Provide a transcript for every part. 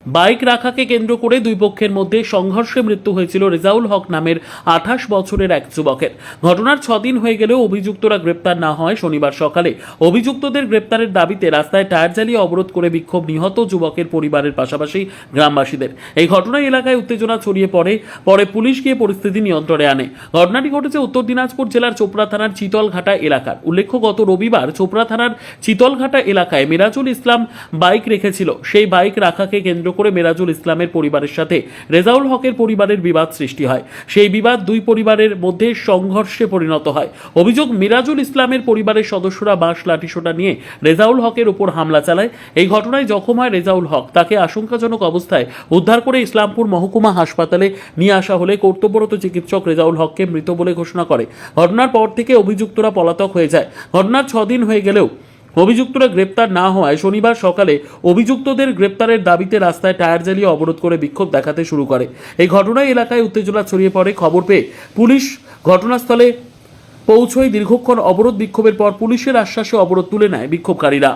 Bike রাখাকে কেন্দ্র করে দুই পক্ষের মধ্যে সংঘর্ষে মৃত্যু হয়েছিল রেজাউল হক নামের 28 বছরের এক যুবকের। ঘটনার 6 দিন হয়ে গেলেও অভিযুক্তরা গ্রেপ্তার না হয় শনিবার সকালে অভিযুক্তদের গ্রেপ্তারের দাবিতে রাস্তায় টায়ার জ্বালিয়ে অবরোধ করে বিক্ষোভ নিহত যুবকের পরিবারের পাশাপাশি গ্রামবাসীদের। এই ঘটনায় এলাকায় উত্তেজনা ছড়িয়ে পরে পুলিশ গিয়ে পরিস্থিতি নিয়ন্ত্রণে আনে। ঘটনাটি ঘটেছে উত্তর দিনাজপুর জেলার চোপড়া থানার চিতলঘাটা এলাকার। উল্লেখ্য, গত রবিবার চোপড়া থানার চিতলঘাটা এলাকায় মিরাজুল ইসলাম বাইক রেখেছিল। সেই বাইক রাখাকে কেন্দ্র করে মিরাজুল ইসলামের পরিবারের সাথে রেজাউল হকের পরিবারের বিবাদ সৃষ্টি হয়। সেই বিবাদ দুই পরিবারের মধ্যে সংঘর্ষে পরিণত হয়। অভিযোগ, মিরাজুল ইসলামের পরিবারের সদস্যরা বাঁশ লাঠিসোঁটা নিয়ে রেজাউল হকের উপর হামলা চালায়। এই ঘটনায় জখম হয় রেজাউল হক। তাকে আশঙ্কাজনক অবস্থায় উদ্ধার করে ইসলামপুর মহকুমা হাসপাতালে নিয়ে আসা হলে কর্তব্যরত চিকিৎসক রেজাউল হককে মৃত বলে ঘোষণা করে। ঘটনার পর থেকে অভিযুক্তরা পলাতক হয়ে যায়। ঘটনার 6 দিন হয়ে গেলেও অভিযুক্তরা গ্রেপ্তার না হওয়ায় শনিবার সকালে অভিযুক্তদের গ্রেপ্তারের দাবিতে রাস্তায় টায়ার জ্বালিয়ে অবরোধ করে বিক্ষোভ দেখাতে শুরু করে। এই ঘটনায় এলাকায় উত্তেজনা ছড়িয়ে পড়ে। খবর পেয়ে পুলিশ ঘটনাস্থলে পৌঁছয়। দীর্ঘক্ষণ অবরোধ বিক্ষোভের পর পুলিশের আশ্বাসে অবরোধ তুলে নেয় বিক্ষোভকারীরা।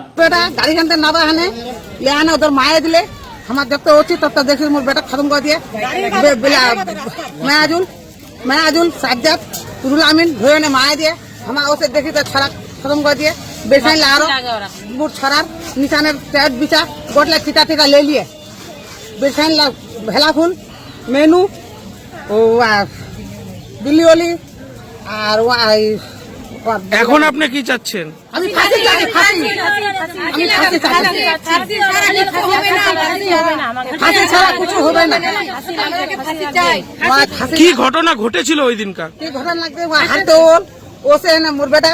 গাড়ি ঘন্টা না বাহানে লেহানে ওদের মায়ে দিলে আমার দেখতে উচিত তত দেখি মোর বেটা খতম করে দিয়ে মায়াজুল সাজ্জাদ রুল আমিন ধরে নে মায়ে দিয়ে আমার ওসে দেখি তো ছড়া খতম করে দিয়ে বেসাইন আরো বুট ছড়ার নিশানের ট্যাট বিছা গোটলা চিটা টিটা ले लिए বেসাইন ভেলা ফুল মেনু ও দিল্লি ওলি আর এখন আপনি কি চাচ্ছেন? আমি ফাঁসি চাই, ফাঁসি ছাড়া কিছু হবে না। কি ঘটনা ঘটেছিল ওই দিনকার? কি ঘটনা লাগবে হাঁটতে ওল ওসে এনে মোর বেটা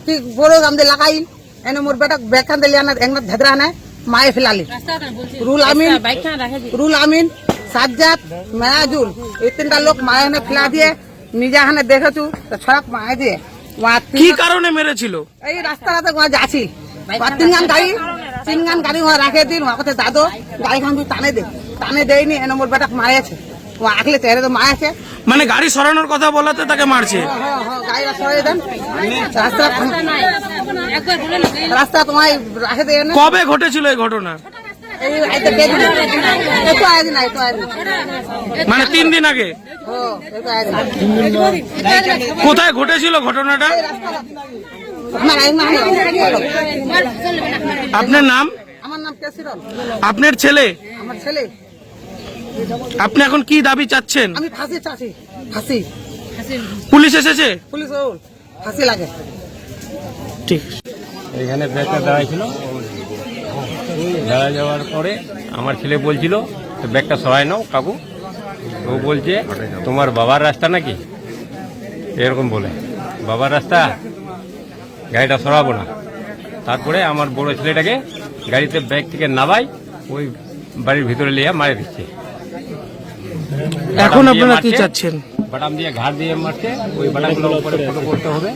কি বড় গামদে লাগাইল এনে মোর বেটা বেখান দিলে একনা ধেদরা না মায়ে ফেলালি রুল আমিন সাজ্জাদ মায়াজুল এই 3টা লোক মায়ে এনে ফেলা দিয়ে নিজে হানে দেখেছু ছড়াক মায়ে দিয়ে কি কারণে মেরেছিল? এই রাস্তাতে যাচ্ছি তিন গান গাড়ি রাখে দিন কোথায় দাদো গাড়ি খান টানে দেয়নি এনে মোর বেটা মারেছে আঁকলে চেহারে তো মায়েছে। মানে গাড়ি সরানোর কথা বলাতে তাকে মারছে? গাড়িটা সরিয়ে দেন রাস্তা তোমায় রাখে দেয়। কবে ঘটেছিল এই ঘটনা? মানে 3 দিন আগে। কোথায় ঘটেছিল ঘটনাটা? আপনার নাম? আমার নাম কেসিরন। আপনার ছেলে? আমার ছেলে। আপনি এখন কি দাবি চাচ্ছেন? আমি ফাঁসি চাচ্ছি, ফাঁসি। পুলিশ এসেছে? পুলিশ ফাঁসি লাগে। ঠিক। এখানে ব্যাগটা দাঁড়াইছিল, দাঁড়া যাওয়ার পরে আমার ছেলে বলছিল ব্যাগটা সরাই নাও কাকু। ও বলছে তোমার বাবার রাস্তা নাকি, এরকম বলে বাবার রাস্তা, গাড়িটা সরাবো না। তারপরে আমার বড় ছেলেটাকে গাড়িতে ব্যাগ থেকে নামাই ওই বাড়ির ভিতরে লিয়ে মারে দিচ্ছে। এখন আপনারা কি চাচ্ছেন? বাটাম দিয়ে ঘাট দিয়ে মারছে, ওই বাটামগুলো উপরে ফটো করতে হবে।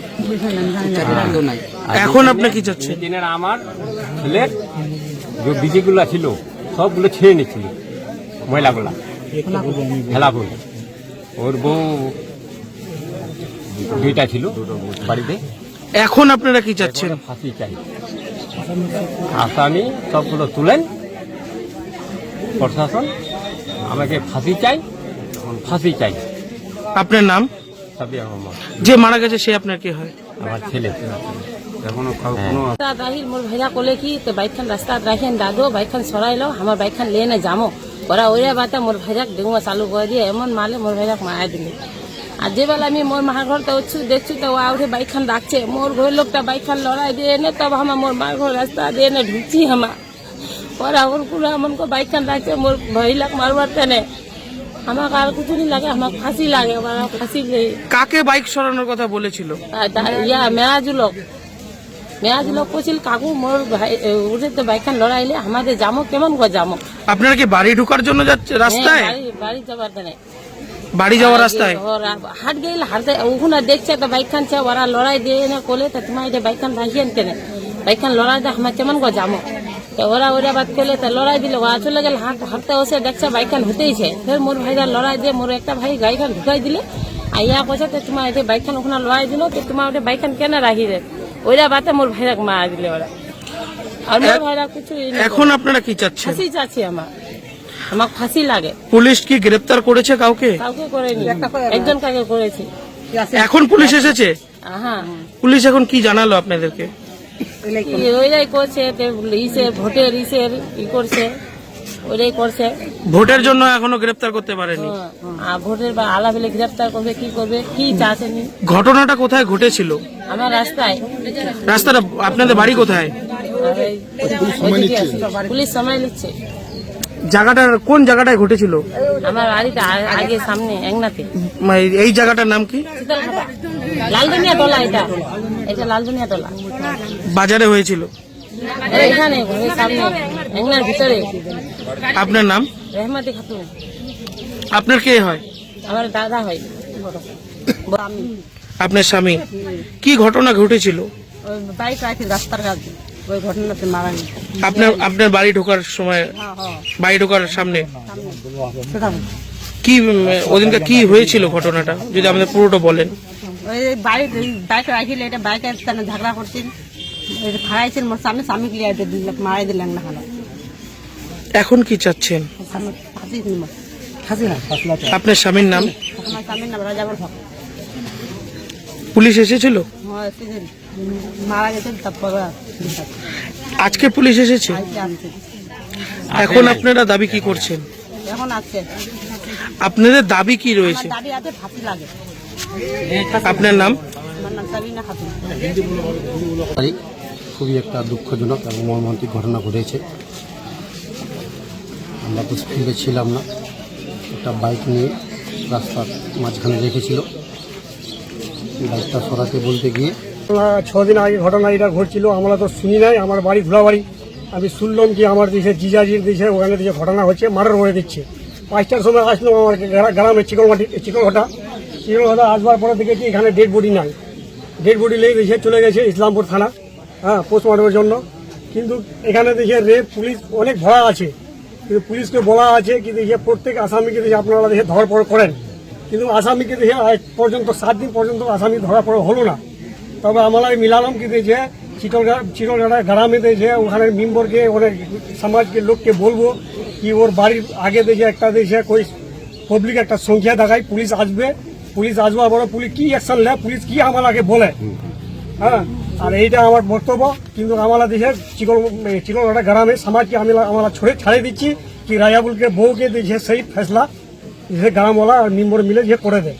এখন আপনি কি চাচ্ছেন? দিনের আমার ছেলের যে বিজিগুলো ছিল সবগুলো ছেড়ে নিচ্ছিল, ময়লাগুলা হেলাফুল। ওর বউ 2টা ছিল বাড়িতে। এখন আপনারা কি চাচ্ছেন? ফাঁসি চাই, আসামি সবগুলো তুলেন, প্রশাসন আমাকে ফাঁসি চাই, ফাঁসি চাই। আপনার নাম? সাবিয়া মোহাম্মদ। যে মারা গেছে সে আপনার কি হয়? আমার ছেলে। মোর ভাইরা কলে কি তো বাইকখান রাস্তা রাখেন দাদু বাইকখান সরাইলো আমার বাইকখান লেনে যামো ওরা ওইরা বাতা মোর ভাইরাক ডেগুয়া চালু করে দিয়ে এমন মালে মোর ভাইরাক মায়া দিলে। আর যে বেলা আমি মোর মার ঘরতে উঠছি দেখছি তো উঠে বাইকখান রাখছে মোর ঘরের লোকটা বাইকখান লড়াই দিয়ে এনে তবে আমার মোর মার ঘর রাস্তা দিয়ে এনে ঢুকছি আমার ওরা ওর পুরো এমন করে বাইকখান রাখছে মোর ভাইলাক মারবার টেনে। আমাকে আর কিছু নি লাগে, আমাকে ফাঁসি লাগে, ফাঁসি। কাকে বাইক সরানোর কথা বলেছিল? মেয়াজুলক কইছিল কাকু মোর ভাই উঠে তো বাইকখান লড়াইলে আমাদের যামো কেমন করে যামো। আপনারা কি বাড়ি ঢোকার জন্য যাচ্ছে রাস্তায়? বাড়ি যাবার দেনে বাড়ি যাওয়ার রাস্তায় হাট গেল হাটে ওখানে দেখছে তো বাইকখান ছে ওরা লড়াই দিয়ে না কোলে তো তোমার এটা বাইকখান রাখিয়েন কেনে বাইকখান লড়াই দিয়ে আমার কেমন করে যামো। তো ওরা ওরা বাদ করলে তো লড়াই দিল ওরা চলে গেল হাঁটতে বসে দেখছে বাইকখান হতেইছে। ফের মোর ভাইরা লড়াই দিয়ে মোর একটা ভাই গাড়িখান ঢুকাই দিলে আর ইয়া কইছে তো তোমার এটা বাইকখান ওখানে লড়াই দিল তো তোমার ওটা বাইকখান কেন রাখি দে ওইরা বাতে মোর ভাইরাক মারা দিলে ওরা। আর মোর ভাইরা কিছু। এখন আপনারা কি চাচ্ছেন? ফাঁসি চাচ্ছি আমার। আমার ফাঁসি লাগে। পুলিশ কি গ্রেপ্তার করেছে কাউকে? কাউকে করেনি, একজন কাকে করেছে। এখন পুলিশ এসেছে? হ্যাঁ, পুলিশ এখন কি জানালো আপনাদেরকে? ওইটাই করছে, ভোটের ই করছে, ওইটাই করছে। ভোটের জন্য এখনো গ্রেপ্তার করতে পারেনি। আর ভোটের বা আলা বেলে গ্রেপ্তার করবে, কি করবে, কি চাচ্ছেনি। ঘটনাটা কোথায় ঘটেছিল? আমার রাস্তায়। রাস্তাটা আপনাদের বাড়ি কোথায়? আর ওইদিকে আছে। পুলিশ সময় নিচ্ছে। জায়গাটা কোন জায়গাটায় ঘটেছিল? আমার বাড়িতে আগে সামনে একনাতে। এই জায়গাটার নাম কি? শীতলখাতা, লালদুনিয়া টলা। এটা লালদুনিয়া টলা। বাজারে হয়েছিল? এখানে ঘরের সামনে একনার ভিতরে। আপনার নাম? রেহমাতি খাতুন। আপনার কে হয়? আমার দাদা হয়। আমি আপনার স্বামী? কি ঘটনা ঘটেছিল? ওই বাইক রাখি রাস্তার কাছে, ওই ঘটনাতে মারা গেছে। আপনার বাড়ি ঢোকার সময়, বাড়ি ঢোকার সামনে কি ওদিনকে কি হয়েছিল ঘটনাটা যদি আমাদের পুরোটা বলেন? ওই বাইক রাখিলে এটা বাইকের সামনে ঝগড়া করছেন, খাড়াইছেন মোর সামনে, স্বামী ক্লিয়ার মারাই দিলেন না। হলো এখন কি চাচ্ছেন? আপনার স্বামীর নাম? আমার স্বামীর নাম রাজাবর হক। পুলিশ এসেছিল? মারা গেছেন, তারপর আজকে পুলিশ এসেছে? এখন আপনারা দাবি কি করছেন? এখন আছে আপনাদের দাবি কি রয়েছে? দাবি আছে, ফাঁসি লাগে। আপনার নাম? আমার নাম সাবিনা খাতুন। তারিখ খুবই একটা দুঃখজনক এবং মর্মান্তিক ঘটনা ঘটেছে। আমরা তো স্পিডে ছিলাম না, একটা বাইক নিয়ে রাস্তার মাঝখানে রেখেছিল, বাইকটা সরাতে বলতে গিয়ে 6 দিন আগে ঘটনা এটা ঘটছিল। আমরা তো শুনি নাই, আমার বাড়ি ধুলাবাড়ি। আমি শুনলাম কি আমার দেশে জিজাজির দেশে ওখানে দেশে ঘটনা হচ্ছে, মার্ডার করে দিচ্ছে। 5টার সময় আসলাম আমার গ্রামে চিকলঘাটা আসবার পরে দেখেছি এখানে ডেড বডি নাই। ডেড বডি লেগে দেশে চলে গেছে ইসলামপুর থানা, হ্যাঁ, পোস্টমর্টমের জন্য। কিন্তু এখানে দেখে রেপ পুলিশ অনেক ভরা আছে, কিন্তু পুলিশকে বলা আছে কি দেখে প্রত্যেক আসামিকে দেখে আপনারা দেখে ধরপড় করেন, কিন্তু আসামিকে দেখে আজ পর্যন্ত 7 দিন পর্যন্ত আসামি ধরা পড়া হলো না। তবে আমরা মিলালাম কি দেখে চিকলঘাটা গ্রামে দেখে ওখানে মেম্বরকে অনেক সমাজকে লোককে বলবো কি ওর বাড়ির আগে দেখে একটা দেখে কই পাবলিক একটা সংখ্যা দেখায়, পুলিশ আসবে, পুলিশ আসবার পরে পুলিশ কি অ্যাকশন নেয়, পুলিশ কি আমাকে বলে, হ্যাঁ। আর এইটা আমার বক্তব্য। কিন্তু আমরা দেখে চিকলঘাটা গ্রামে সমাজকে আমরা ছাড়িয়ে দিচ্ছি কি রাজাবুলকে বউকে দেখে সেই ফেসলা যে গ্রামওয়ালা আর মেম্বর মিলে যে করে দেয়।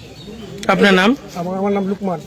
আপনার নাম? আমার নাম লুকমান।